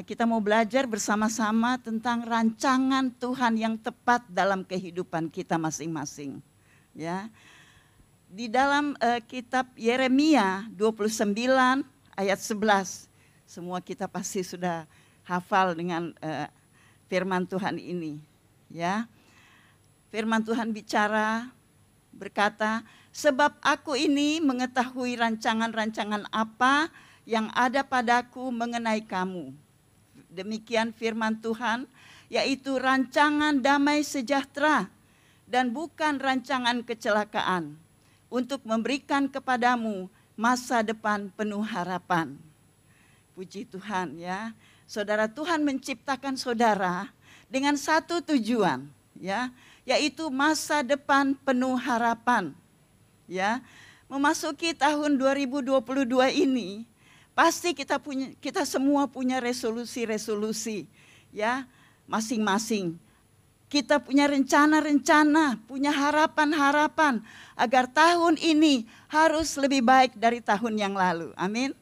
Kita mau belajar bersama-sama tentang rancangan Tuhan yang tepat dalam kehidupan kita masing-masing. Ya, di dalam kitab Yeremia 29 ayat 11, semua kita pasti sudah hafal dengan firman Tuhan ini. Ya, firman Tuhan bicara berkata, sebab aku ini mengetahui rancangan-rancangan apa yang ada padaku mengenai kamu. Demikian firman Tuhan, yaitu rancangan damai sejahtera dan bukan rancangan kecelakaan, untuk memberikan kepadamu masa depan penuh harapan. Puji Tuhan ya. Saudara, Tuhan menciptakan saudara dengan satu tujuan, ya, yaitu masa depan penuh harapan. Ya, memasuki tahun 2022 ini, pasti kita semua punya resolusi-resolusi, ya, masing-masing. Kita punya rencana-rencana, punya harapan-harapan agar tahun ini harus lebih baik dari tahun yang lalu. Amin.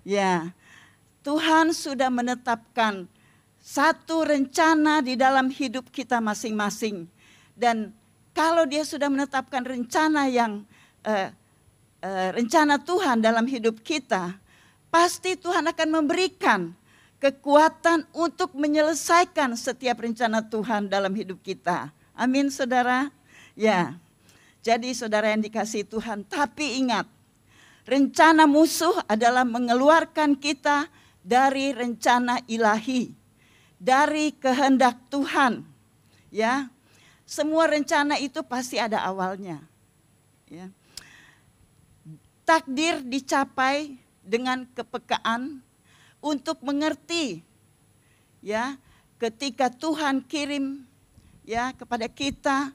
Ya, Tuhan sudah menetapkan satu rencana di dalam hidup kita masing-masing. Dan kalau Dia sudah menetapkan rencana yang rencana Tuhan dalam hidup kita, pasti Tuhan akan memberikan kekuatan untuk menyelesaikan setiap rencana Tuhan dalam hidup kita. Amin, saudara. Ya, jadi saudara yang dikasihi Tuhan, tapi ingat, rencana musuh adalah mengeluarkan kita dari rencana ilahi, dari kehendak Tuhan. Ya, semua rencana itu pasti ada awalnya. Ya. Takdir dicapai dengan kepekaan untuk mengerti, ya, ketika Tuhan kirim, ya, kepada kita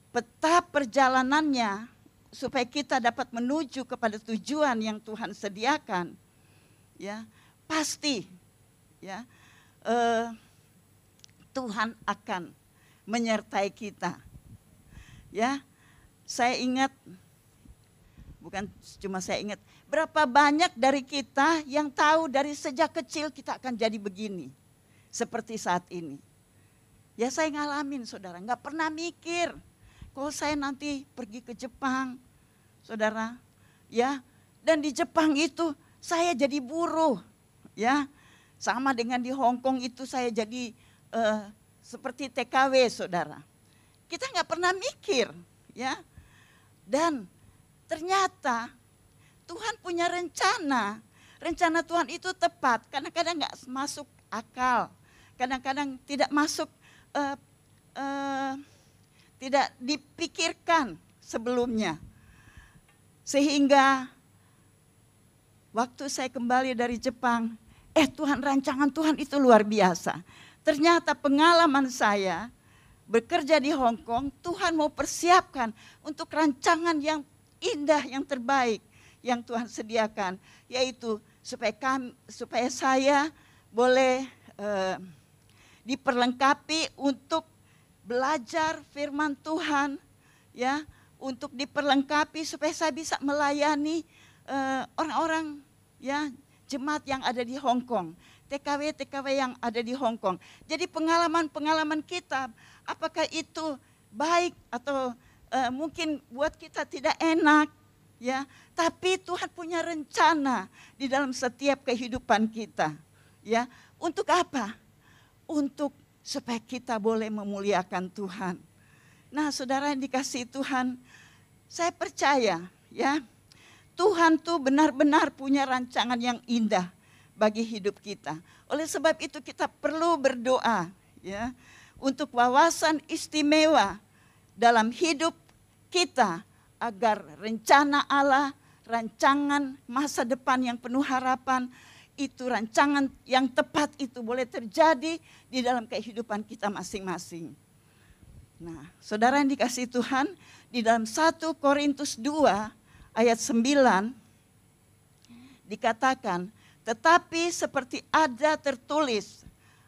peta perjalanannya supaya kita dapat menuju kepada tujuan yang Tuhan sediakan, ya, pasti, ya, Tuhan akan menyertai kita. Ya, saya ingat, bukan cuma saya ingat, berapa banyak dari kita yang tahu dari sejak kecil kita akan jadi begini. Seperti saat ini. Ya, saya ngalamin, saudara. Nggak pernah mikir kalau saya nanti pergi ke Jepang, saudara. Ya, dan di Jepang itu saya jadi buruh. Ya, sama dengan di Hong Kong itu saya jadi seperti TKW, saudara. Kita nggak pernah mikir. Ya, dan ternyata Tuhan punya rencana. Rencana Tuhan itu tepat. Kadang-kadang nggak masuk akal. Kadang-kadang tidak masuk, tidak dipikirkan sebelumnya. Sehingga waktu saya kembali dari Jepang, Tuhan, rancangan Tuhan itu luar biasa. Ternyata pengalaman saya bekerja di Hong Kong, Tuhan mau persiapkan untuk rancangan yang indah, yang terbaik yang Tuhan sediakan, yaitu supaya saya boleh diperlengkapi untuk belajar firman Tuhan, ya, untuk diperlengkapi supaya saya bisa melayani orang-orang, ya, jemaat yang ada di Hong Kong, TKW yang ada di Hong Kong. Jadi pengalaman-pengalaman kita, apakah itu baik atau mungkin buat kita tidak enak, ya, tapi Tuhan punya rencana di dalam setiap kehidupan kita, ya. Untuk apa? Untuk supaya kita boleh memuliakan Tuhan. Nah, saudara yang dikasihi Tuhan, saya percaya, ya, Tuhan tuh benar-benar punya rancangan yang indah bagi hidup kita. Oleh sebab itu kita perlu berdoa, ya, untuk wawasan istimewa dalam hidup kita, agar rencana Allah, rancangan masa depan yang penuh harapan, itu rancangan yang tepat itu boleh terjadi di dalam kehidupan kita masing-masing. Nah, saudara yang dikasihi Tuhan, di dalam 1 Korintus 2 ayat 9 dikatakan, tetapi seperti ada tertulis,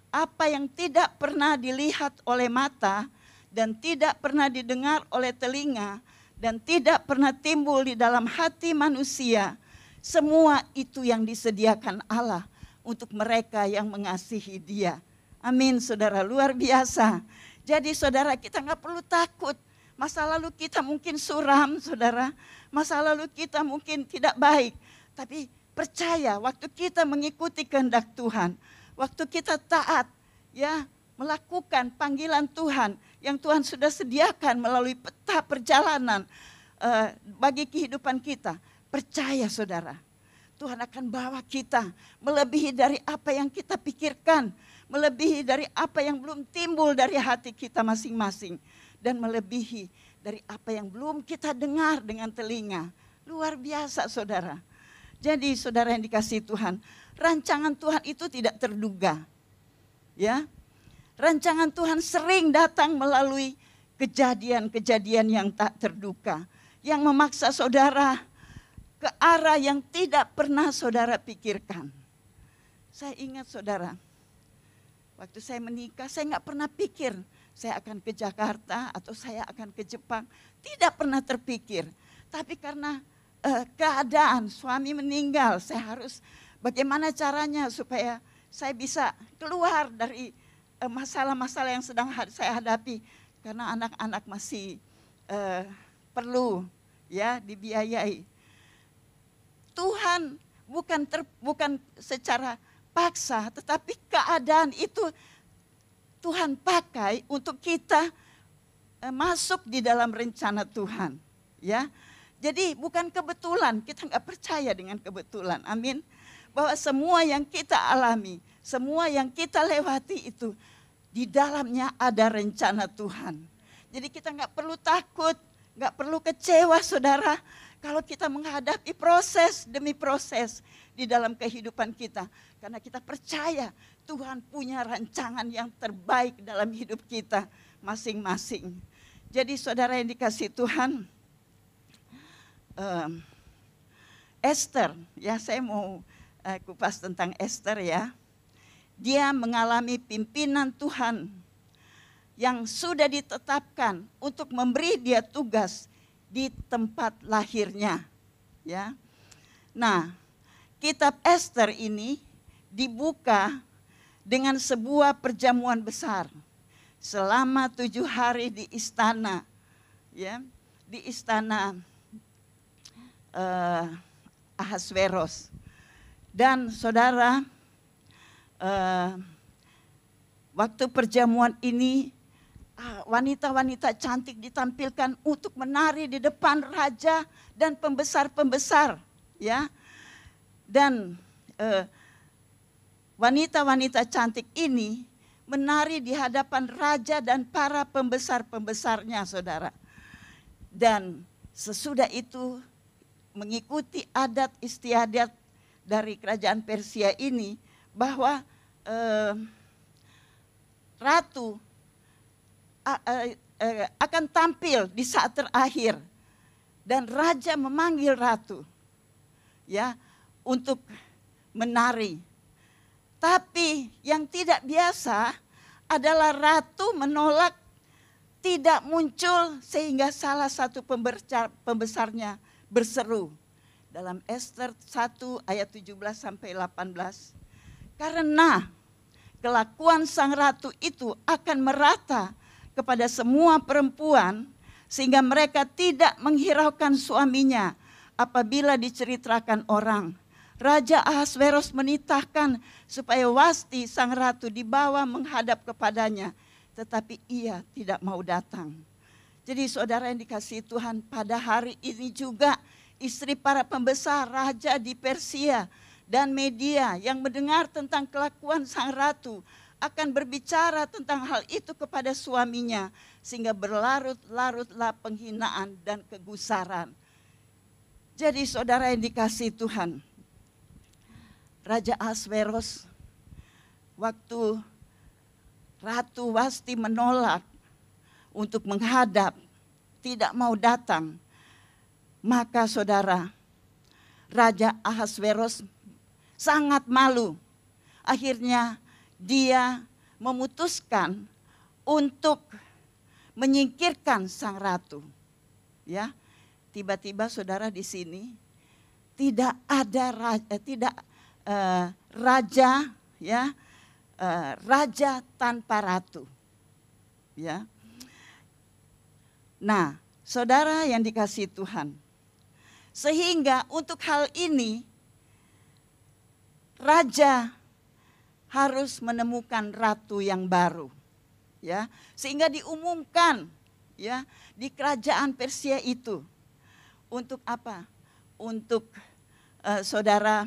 apa yang tidak pernah dilihat oleh mata dan tidak pernah didengar oleh telinga dan tidak pernah timbul di dalam hati manusia, semua itu yang disediakan Allah untuk mereka yang mengasihi Dia. Amin, saudara, luar biasa. Jadi saudara, kita nggak perlu takut. Masa lalu kita mungkin suram, saudara. Masa lalu kita mungkin tidak baik. Tapi percaya, waktu kita mengikuti kehendak Tuhan, waktu kita taat, ya, melakukan panggilan Tuhan yang Tuhan sudah sediakan melalui peta perjalanan bagi kehidupan kita. Percaya saudara, Tuhan akan bawa kita melebihi dari apa yang kita pikirkan, melebihi dari apa yang belum timbul dari hati kita masing-masing, dan melebihi dari apa yang belum kita dengar dengan telinga. Luar biasa saudara. Jadi saudara yang dikasihi Tuhan, rancangan Tuhan itu tidak terduga. Ya. Rancangan Tuhan sering datang melalui kejadian-kejadian yang tak terduga, yang memaksa saudara ke arah yang tidak pernah saudara pikirkan. Saya ingat saudara, waktu saya menikah, saya nggak pernah pikir saya akan ke Jakarta atau saya akan ke Jepang. Tidak pernah terpikir. Tapi karena keadaan suami meninggal, saya harus bagaimana caranya supaya saya bisa keluar dari masalah-masalah yang sedang saya hadapi. Karena anak-anak masih perlu ya dibiayai. Tuhan bukan secara paksa, tetapi keadaan itu Tuhan pakai untuk kita masuk di dalam rencana Tuhan, ya. Jadi bukan kebetulan, kita nggak percaya dengan kebetulan, amin. Bahwa semua yang kita alami, semua yang kita lewati itu di dalamnya ada rencana Tuhan. Jadi kita nggak perlu takut, nggak perlu kecewa saudara. Kalau kita menghadapi proses demi proses di dalam kehidupan kita. Karena kita percaya Tuhan punya rancangan yang terbaik dalam hidup kita masing-masing. Jadi saudara yang dikasihi Tuhan, Esther, ya saya mau kupas tentang Esther ya. Dia mengalami pimpinan Tuhan yang sudah ditetapkan untuk memberi dia tugas di tempat lahirnya, ya. Nah, kitab Esther ini dibuka dengan sebuah perjamuan besar selama 7 hari di istana, ya, di istana Ahasveros. Dan saudara, waktu perjamuan ini wanita-wanita cantik ditampilkan untuk menari di depan raja dan pembesar-pembesar, ya. Dan wanita-wanita cantik ini menari di hadapan raja dan para pembesar-pembesarnya, saudara. Dan sesudah itu mengikuti adat istiadat dari kerajaan Persia ini bahwa ratu akan tampil di saat terakhir dan raja memanggil ratu, ya, untuk menari. Tapi yang tidak biasa adalah ratu menolak, tidak muncul sehingga salah satu pembesarnya berseru dalam Esther 1 ayat 17 sampai 18. Karena kelakuan sang ratu itu akan merata kepada semua perempuan sehingga mereka tidak menghiraukan suaminya apabila diceritakan orang. Raja Ahasveros menitahkan supaya Wasti sang ratu dibawa menghadap kepadanya, tetapi ia tidak mau datang. Jadi saudara yang dikasihi Tuhan, pada hari ini juga istri para pembesar raja di Persia dan media yang mendengar tentang kelakuan sang ratu akan berbicara tentang hal itu kepada suaminya, sehingga berlarut-larutlah penghinaan dan kegusaran. Jadi saudara yang dikasihi Tuhan, Raja Ahasveros waktu Ratu Wasti menolak untuk menghadap, tidak mau datang, maka saudara, Raja Ahasveros sangat malu. Akhirnya dia memutuskan untuk menyingkirkan sang ratu. Ya, tiba-tiba saudara di sini tidak ada raja, ya, raja tanpa ratu, ya. Nah, saudara yang dikasihi Tuhan, sehingga untuk hal ini raja harus menemukan ratu yang baru, ya, sehingga diumumkan, ya, di kerajaan Persia itu. Untuk apa? Untuk saudara,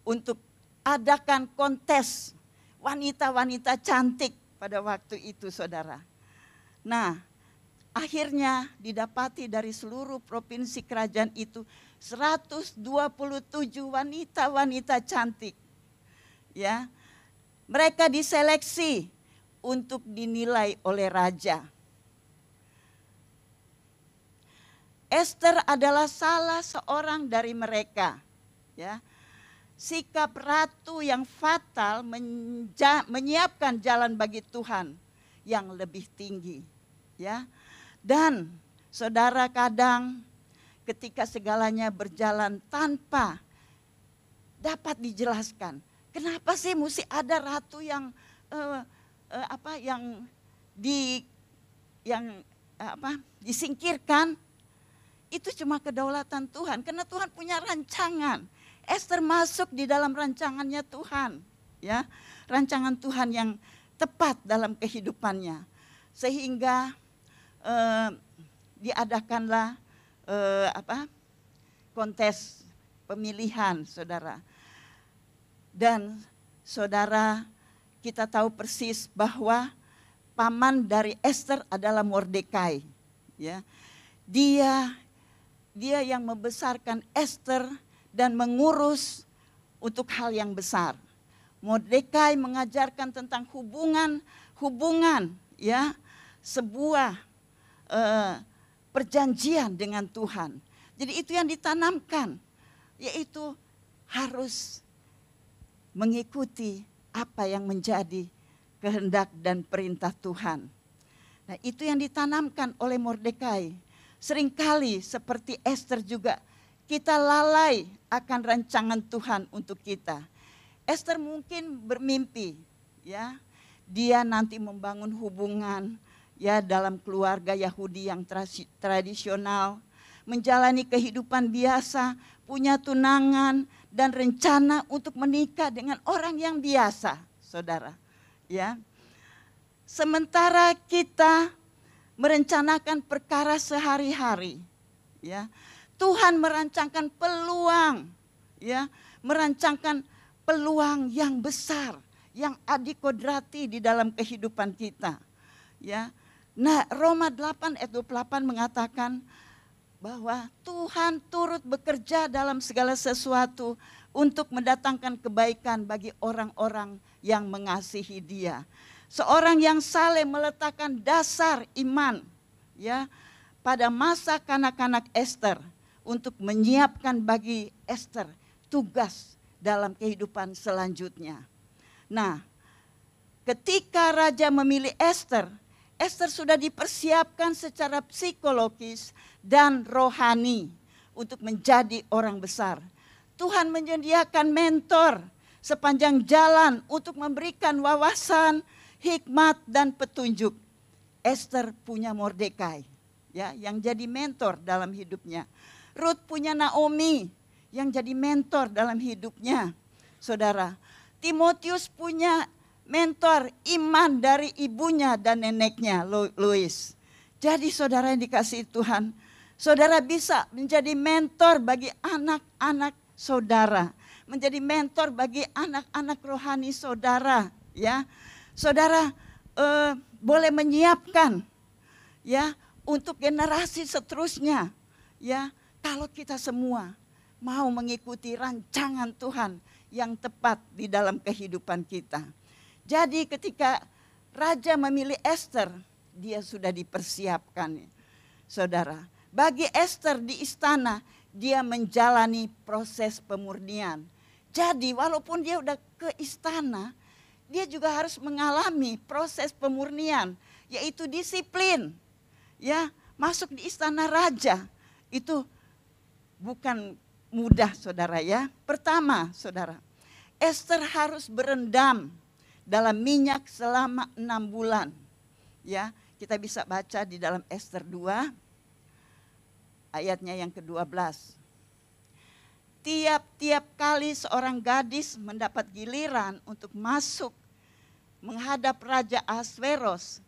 untuk adakan kontes wanita-wanita cantik pada waktu itu, saudara. Nah, akhirnya didapati dari seluruh provinsi kerajaan itu 127 wanita-wanita cantik. Ya. Mereka diseleksi untuk dinilai oleh raja. Ester adalah salah seorang dari mereka. Ya. Sikap ratu yang fatal menyiapkan jalan bagi Tuhan yang lebih tinggi. Ya. Dan saudara, kadang ketika segalanya berjalan tanpa dapat dijelaskan, kenapa sih mesti ada ratu yang disingkirkan? Itu cuma kedaulatan Tuhan, karena Tuhan punya rancangan. Ester masuk di dalam rancangannya Tuhan, ya, rancangan Tuhan yang tepat dalam kehidupannya, sehingga diadakanlah kontes pemilihan, saudara. Dan saudara, kita tahu persis bahwa paman dari Ester adalah Mordekai, ya. Dia yang membesarkan Ester dan mengurus untuk hal yang besar. Mordekai mengajarkan tentang hubungan, ya, sebuah perjanjian dengan Tuhan. Jadi itu yang ditanamkan, yaitu harus mengikuti apa yang menjadi kehendak dan perintah Tuhan. Nah, itu yang ditanamkan oleh Mordekai. Seringkali seperti Ester juga, kita lalai akan rancangan Tuhan untuk kita. Ester mungkin bermimpi, ya, dia nanti membangun hubungan, ya, dalam keluarga Yahudi yang tradisional, menjalani kehidupan biasa, punya tunangan dan rencana untuk menikah dengan orang yang biasa, saudara. Ya, sementara kita merencanakan perkara sehari-hari, ya, Tuhan merancangkan peluang, ya, merancangkan peluang yang besar, yang adikodrati di dalam kehidupan kita, ya. Nah, Roma 8 ayat 28 mengatakan bahwa Tuhan turut bekerja dalam segala sesuatu untuk mendatangkan kebaikan bagi orang-orang yang mengasihi Dia. Seorang yang saleh meletakkan dasar iman, ya, pada masa kanak-kanak Ester untuk menyiapkan bagi Ester tugas dalam kehidupan selanjutnya. Nah, ketika raja memilih Ester, Ester sudah dipersiapkan secara psikologis dan rohani untuk menjadi orang besar. Tuhan menyediakan mentor sepanjang jalan untuk memberikan wawasan, hikmat dan petunjuk. Ester punya Mordekai, ya, yang jadi mentor dalam hidupnya. Ruth punya Naomi yang jadi mentor dalam hidupnya, saudara. Timotius punya mentor iman dari ibunya dan neneknya, Lois. Jadi saudara yang dikasihi Tuhan, saudara bisa menjadi mentor bagi anak-anak saudara, menjadi mentor bagi anak-anak rohani saudara, ya. Saudara boleh menyiapkan, ya, untuk generasi seterusnya, ya, kalau kita semua mau mengikuti rancangan Tuhan yang tepat di dalam kehidupan kita. Jadi ketika raja memilih Ester, dia sudah dipersiapkan, saudara. Bagi Ester di istana, dia menjalani proses pemurnian. Jadi walaupun dia udah ke istana, dia juga harus mengalami proses pemurnian, yaitu disiplin. Ya, masuk di istana raja itu bukan mudah saudara ya. Pertama saudara, Ester harus berendam dalam minyak selama 6 bulan. Ya, kita bisa baca di dalam Ester 2 ayatnya yang ke-12. Tiap-tiap kali seorang gadis mendapat giliran untuk masuk menghadap Raja Ahasveros,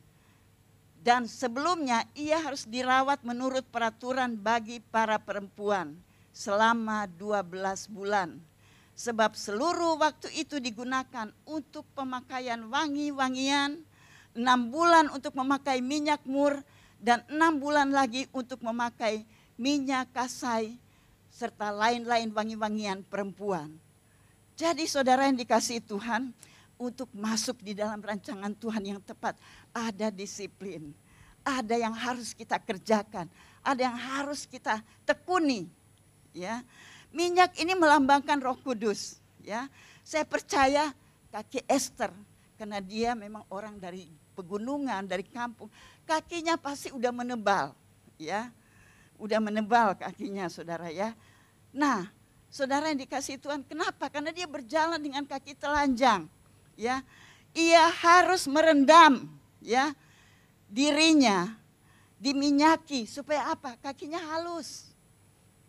dan sebelumnya ia harus dirawat menurut peraturan bagi para perempuan selama 12 bulan. Sebab seluruh waktu itu digunakan untuk pemakaian wangi-wangian, 6 bulan untuk memakai minyak mur, dan 6 bulan lagi untuk memakai minyak kasai, serta lain-lain wangi-wangian perempuan. Jadi saudara yang dikasihi Tuhan, untuk masuk di dalam rancangan Tuhan yang tepat, ada disiplin. Ada yang harus kita kerjakan, ada yang harus kita tekuni. Ya, minyak ini melambangkan Roh Kudus. Ya, saya percaya kaki Ester, karena dia memang orang dari pegunungan, dari kampung, kakinya pasti udah menebal. Ya, udah menebal kakinya saudara ya. Nah, saudara yang dikasihi Tuhan, kenapa? Karena dia berjalan dengan kaki telanjang. Ya, ia harus merendam ya dirinya, diminyaki supaya apa? Kakinya halus.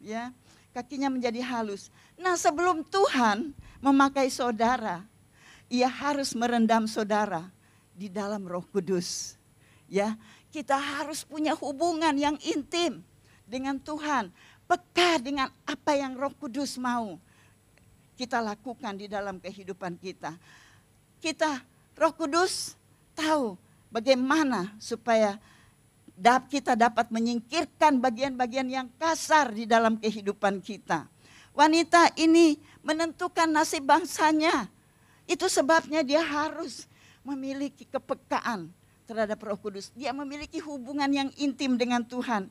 Ya, kakinya menjadi halus. Nah, sebelum Tuhan memakai saudara, ia harus merendam saudara di dalam Roh Kudus. Ya, kita harus punya hubungan yang intim dengan Tuhan, peka dengan apa yang Roh Kudus mau kita lakukan di dalam kehidupan kita. Roh Kudus tahu bagaimana supaya kita dapat menyingkirkan bagian-bagian yang kasar di dalam kehidupan kita. Wanita ini menentukan nasib bangsanya. Itu sebabnya dia harus memiliki kepekaan terhadap Roh Kudus. Dia memiliki hubungan yang intim dengan Tuhan.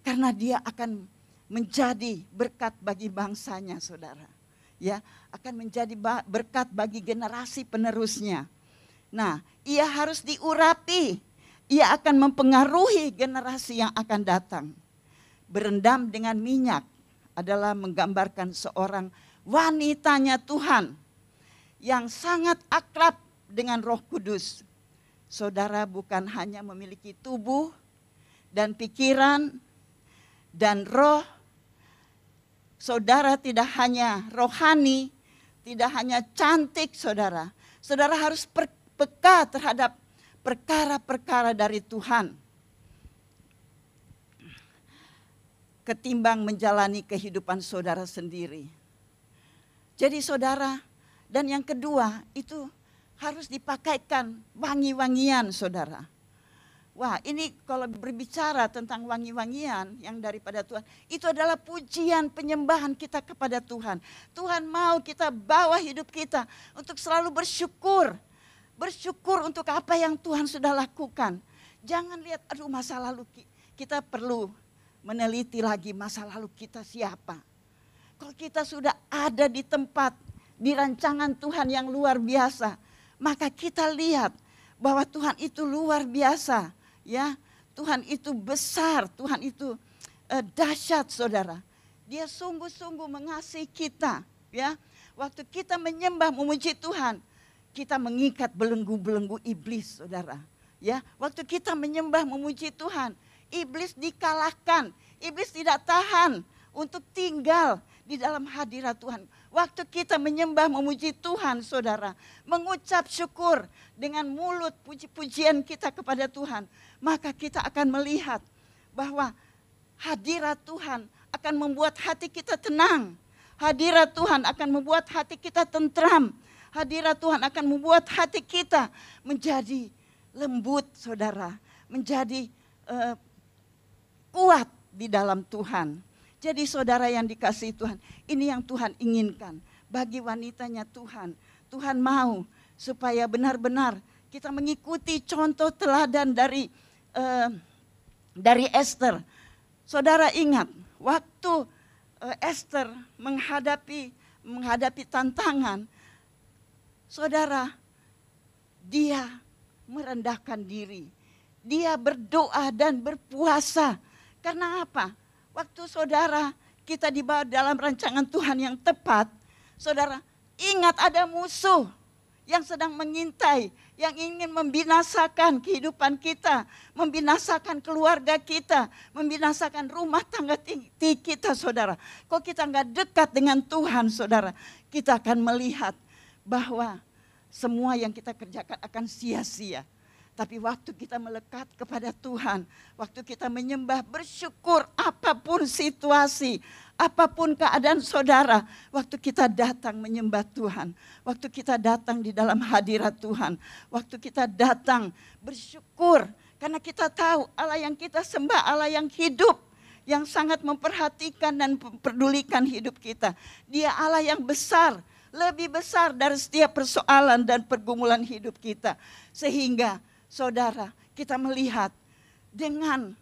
Karena dia akan menjadi berkat bagi bangsanya saudara. Ya, akan menjadi berkat bagi generasi penerusnya. Nah, ia harus diurapi. Ia akan mempengaruhi generasi yang akan datang. Berendam dengan minyak adalah menggambarkan seorang wanitanya Tuhan yang sangat akrab dengan Roh Kudus. Saudara bukan hanya memiliki tubuh dan pikiran dan roh. Saudara tidak hanya rohani, tidak hanya cantik saudara. Saudara harus peka terhadap perkara-perkara dari Tuhan. Ketimbang menjalani kehidupan saudara sendiri. Jadi saudara, dan yang kedua itu harus dipakaikan wangi-wangian saudara. Wah, ini kalau berbicara tentang wangi-wangian yang daripada Tuhan, itu adalah pujian penyembahan kita kepada Tuhan. Tuhan mau kita bawa hidup kita untuk selalu bersyukur. Bersyukur untuk apa yang Tuhan sudah lakukan. Jangan lihat, aduh masa lalu kita perlu meneliti lagi masa lalu kita siapa. Kalau kita sudah ada di tempat, di rancangan Tuhan yang luar biasa, maka kita lihat bahwa Tuhan itu luar biasa. Ya, Tuhan itu besar, Tuhan itu dahsyat saudara. Dia sungguh-sungguh mengasihi kita. Ya, waktu kita menyembah memuji Tuhan, kita mengikat belenggu-belenggu iblis saudara. Ya, waktu kita menyembah memuji Tuhan, iblis dikalahkan. Iblis tidak tahan untuk tinggal di dalam hadirat Tuhan. Waktu kita menyembah memuji Tuhan saudara, mengucap syukur dengan mulut puji-pujian kita kepada Tuhan, maka kita akan melihat bahwa hadirat Tuhan akan membuat hati kita tenang. Hadirat Tuhan akan membuat hati kita tentram. Hadirat Tuhan akan membuat hati kita menjadi lembut saudara, menjadi kuat di dalam Tuhan. Jadi saudara yang dikasihi Tuhan, ini yang Tuhan inginkan bagi wanitanya Tuhan. Tuhan mau supaya benar-benar kita mengikuti contoh teladan dari Ester. Saudara ingat, waktu Ester menghadapi tantangan, saudara, dia merendahkan diri. Dia berdoa dan berpuasa. Karena apa? Waktu saudara kita dibawa dalam rancangan Tuhan yang tepat, saudara, ingat ada musuh yang sedang mengintai, yang ingin membinasakan kehidupan kita, membinasakan keluarga kita, membinasakan rumah tangga kita, saudara. Kalau kita nggak dekat dengan Tuhan, saudara, kita akan melihat bahwa semua yang kita kerjakan akan sia-sia. Tapi waktu kita melekat kepada Tuhan, waktu kita menyembah, bersyukur apapun situasi, apapun keadaan saudara, waktu kita datang menyembah Tuhan, waktu kita datang di dalam hadirat Tuhan, waktu kita datang bersyukur, karena kita tahu Allah yang kita sembah, Allah yang hidup, yang sangat memperhatikan dan memperdulikan hidup kita. Dia Allah yang besar, lebih besar dari setiap persoalan dan pergumulan hidup kita. Sehingga saudara, kita melihat dengan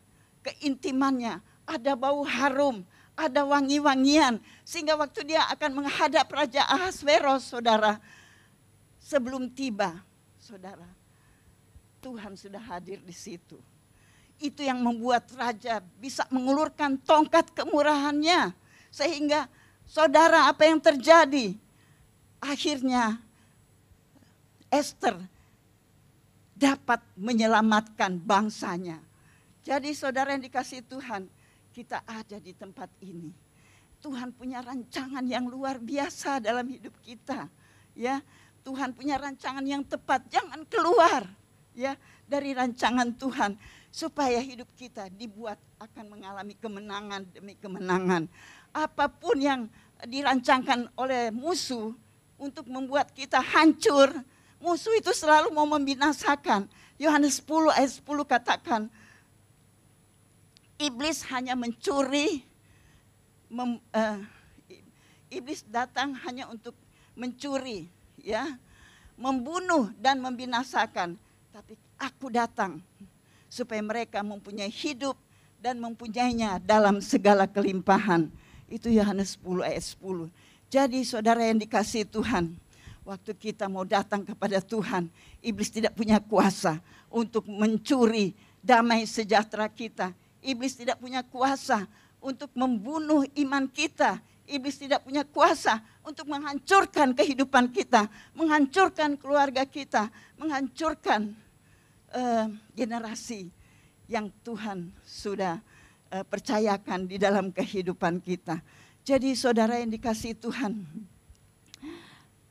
keintimannya, ada bau harum, ada wangi-wangian. Sehingga waktu dia akan menghadap Raja Ahasveros, saudara, sebelum tiba, saudara, Tuhan sudah hadir di situ. Itu yang membuat Raja bisa mengulurkan tongkat kemurahannya. Sehingga saudara, apa yang terjadi? Akhirnya Esther dapat menyelamatkan bangsanya. Jadi saudara yang dikasihi Tuhan, kita ada di tempat ini. Tuhan punya rancangan yang luar biasa dalam hidup kita. Ya, Tuhan punya rancangan yang tepat. Jangan keluar ya dari rancangan Tuhan, supaya hidup kita dibuat akan mengalami kemenangan demi kemenangan. Apapun yang dirancangkan oleh musuh untuk membuat kita hancur, musuh itu selalu mau membinasakan. Yohanes 10 ayat 10 katakan, iblis hanya mencuri, iblis datang hanya untuk mencuri, ya, membunuh dan membinasakan. Tapi aku datang supaya mereka mempunyai hidup dan mempunyainya dalam segala kelimpahan. Itu Yohanes 10 ayat 10. Jadi saudara yang dikasihi Tuhan, waktu kita mau datang kepada Tuhan, iblis tidak punya kuasa untuk mencuri damai sejahtera kita. Iblis tidak punya kuasa untuk membunuh iman kita. Iblis tidak punya kuasa untuk menghancurkan kehidupan kita, menghancurkan keluarga kita, menghancurkan generasi yang Tuhan sudah percayakan di dalam kehidupan kita. Jadi saudara yang dikasihi Tuhan,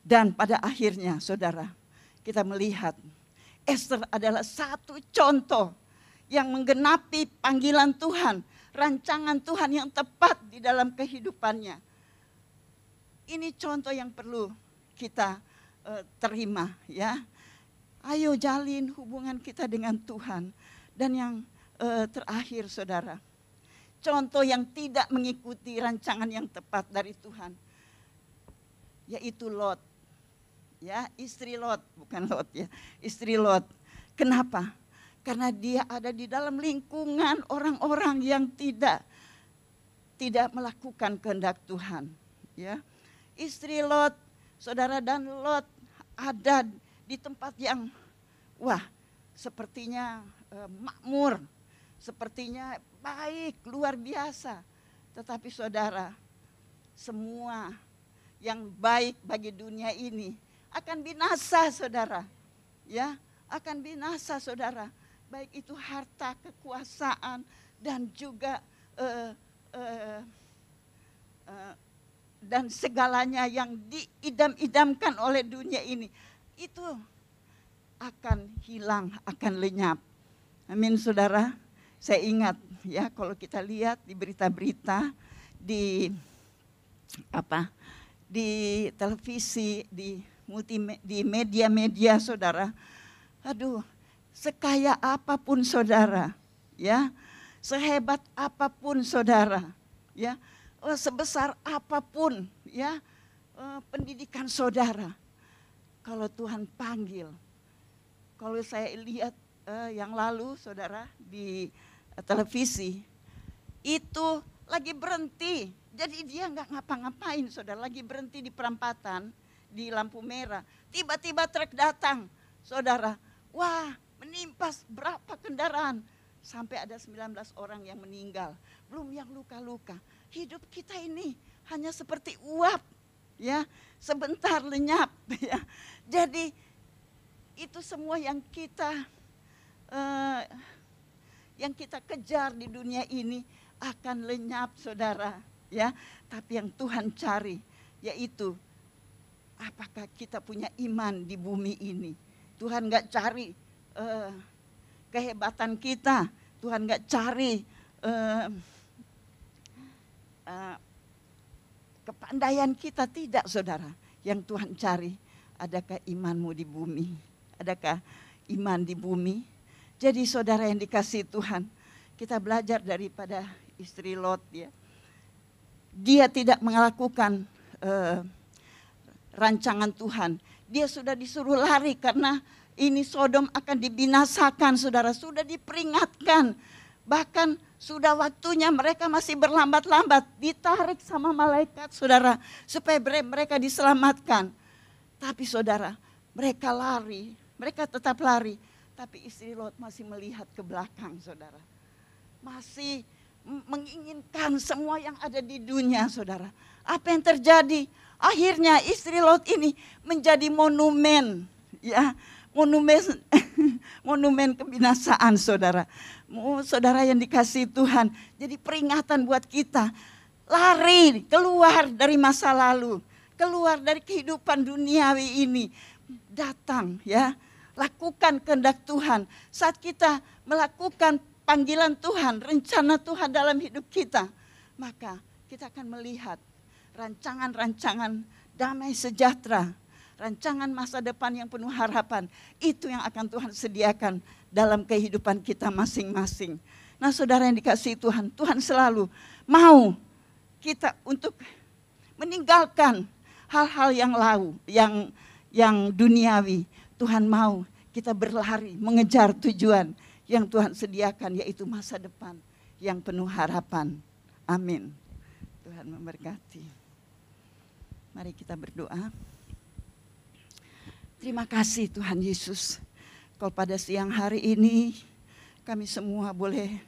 dan pada akhirnya saudara, kita melihat Esther adalah satu contoh yang menggenapi panggilan Tuhan, rancangan Tuhan yang tepat di dalam kehidupannya. Ini contoh yang perlu kita terima, ya. Ayo jalin hubungan kita dengan Tuhan. Dan yang terakhir saudara, contoh yang tidak mengikuti rancangan yang tepat dari Tuhan, yaitu Lot. Ya, istri Lot, bukan Lot ya, istri Lot. Kenapa? Karena dia ada di dalam lingkungan orang-orang yang tidak melakukan kehendak Tuhan. Ya, istri Lot, saudara, dan Lot ada di tempat yang sepertinya makmur, sepertinya baik, luar biasa. Tetapi saudara, semua yang baik bagi dunia ini akan binasa, saudara. Ya, akan binasa, saudara. Baik itu harta, kekuasaan, dan juga dan segalanya yang diidam-idamkan oleh dunia ini, itu akan hilang, akan lenyap. Amin, saudara. Saya ingat ya, kalau kita lihat di berita-berita, di televisi, di media-media, saudara. Aduh, sekaya apapun saudara, ya, sehebat apapun saudara, ya, sebesar apapun, ya, pendidikan saudara, kalau Tuhan panggil, kalau saya lihat yang lalu, saudara, di televisi, itu lagi berhenti, jadi dia nggak ngapa-ngapain, saudara, lagi berhenti di perempatan, di lampu merah, tiba-tiba truk datang, saudara, wah, menimpas berapa kendaraan, sampai ada 19 orang yang meninggal, belum yang luka-luka. hidup kita ini hanya seperti uap, ya, sebentar lenyap, ya. Jadi itu semua yang kita kejar di dunia ini akan lenyap, saudara, ya. Tapi yang Tuhan cari yaitu apakah kita punya iman di bumi ini. Tuhan nggak cari kehebatan kita, Tuhan nggak cari kepandaian kita, tidak, saudara. Yang Tuhan cari, adakah imanmu di bumi? Adakah iman di bumi? Jadi saudara yang dikasihi Tuhan, kita belajar daripada istri Lot, ya. Dia tidak melakukan rancangan Tuhan. Dia sudah disuruh lari karena ini Sodom akan dibinasakan, saudara. Sudah diperingatkan. Bahkan sudah waktunya, mereka masih berlambat-lambat. Ditarik sama malaikat, saudara, supaya mereka diselamatkan. Tapi saudara, mereka lari. Mereka tetap lari. Tapi istri Lot masih melihat ke belakang, saudara. Masih menginginkan semua yang ada di dunia, saudara. Apa yang terjadi? Akhirnya istri Lot ini menjadi monumen, ya, monumen kebinasaan, saudara. Saudara yang dikasihi Tuhan, jadi peringatan buat kita. Lari, keluar dari masa lalu, keluar dari kehidupan duniawi ini. Datang, ya, lakukan kehendak Tuhan. Saat kita melakukan panggilan Tuhan, rencana Tuhan dalam hidup kita, maka kita akan melihat rancangan-rancangan damai sejahtera, rancangan masa depan yang penuh harapan. Itu yang akan Tuhan sediakan dalam kehidupan kita masing-masing. Nah, saudara yang dikasihi Tuhan, Tuhan selalu mau kita untuk meninggalkan hal-hal yang yang duniawi. Tuhan mau kita berlari mengejar tujuan yang Tuhan sediakan, yaitu masa depan yang penuh harapan. Amin. Tuhan memberkati. Mari kita berdoa. Terima kasih Tuhan Yesus. Kalau pada siang hari ini kami semua boleh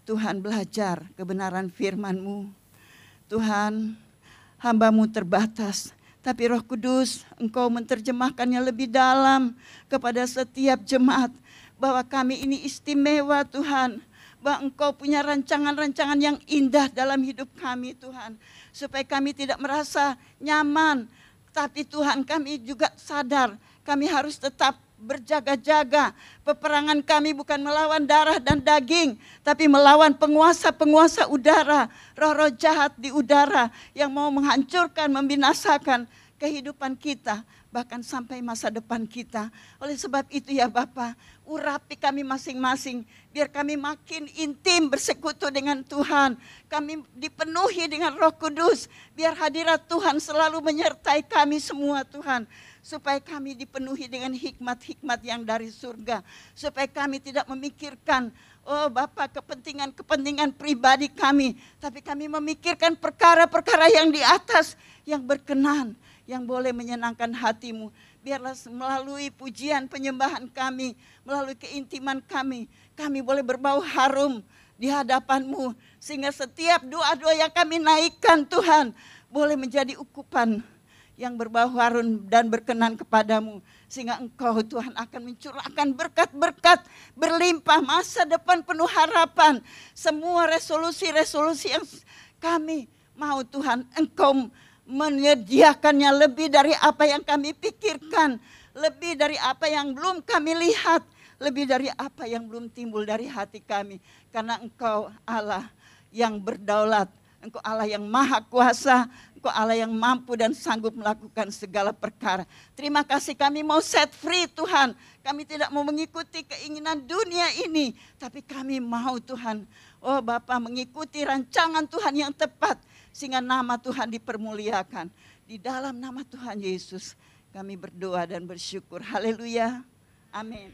Tuhan belajar kebenaran firman-Mu. Tuhan, hamba-Mu terbatas, tapi Roh Kudus Engkau menerjemahkannya lebih dalam kepada setiap jemaat. Bahwa kami ini istimewa, Tuhan. Bahwa Engkau punya rancangan-rancangan yang indah dalam hidup kami, Tuhan. Supaya kami tidak merasa nyaman. Tapi Tuhan, kami juga sadar kami harus tetap berjaga-jaga. Peperangan kami bukan melawan darah dan daging, tapi melawan penguasa-penguasa udara, roh-roh jahat di udara yang mau menghancurkan, membinasakan kehidupan kita, bahkan sampai masa depan kita. Oleh sebab itu ya Bapa, urapi kami masing-masing, biar kami makin intim bersekutu dengan Tuhan. Kami dipenuhi dengan Roh Kudus, biar hadirat Tuhan selalu menyertai kami semua, Tuhan. Supaya kami dipenuhi dengan hikmat-hikmat yang dari surga. Supaya kami tidak memikirkan, oh Bapa, kepentingan-kepentingan pribadi kami. Tapi kami memikirkan perkara-perkara yang di atas, yang berkenan, yang boleh menyenangkan hati-Mu. Biarlah melalui pujian penyembahan kami, melalui keintiman kami, kami boleh berbau harum di hadapan-Mu. Sehingga setiap doa-doa yang kami naikkan, Tuhan, boleh menjadi ukupan yang berbau harum dan berkenan kepadamu. Sehingga Engkau Tuhan akan mencurahkan berkat-berkat berlimpah, masa depan penuh harapan. Semua resolusi-resolusi yang kami mau Tuhan, Engkau menyediakannya lebih dari apa yang kami pikirkan, lebih dari apa yang belum kami lihat, lebih dari apa yang belum timbul dari hati kami. Karena Engkau Allah yang berdaulat, Engkau Allah yang maha kuasa, Engkau Allah yang mampu dan sanggup melakukan segala perkara. Terima kasih, kami mau set free Tuhan. Kami tidak mau mengikuti keinginan dunia ini, tapi kami mau Tuhan, oh Bapa, mengikuti rancangan Tuhan yang tepat. Sehingga nama Tuhan dipermuliakan. Di dalam nama Tuhan Yesus kami berdoa dan bersyukur. Haleluya. Amin.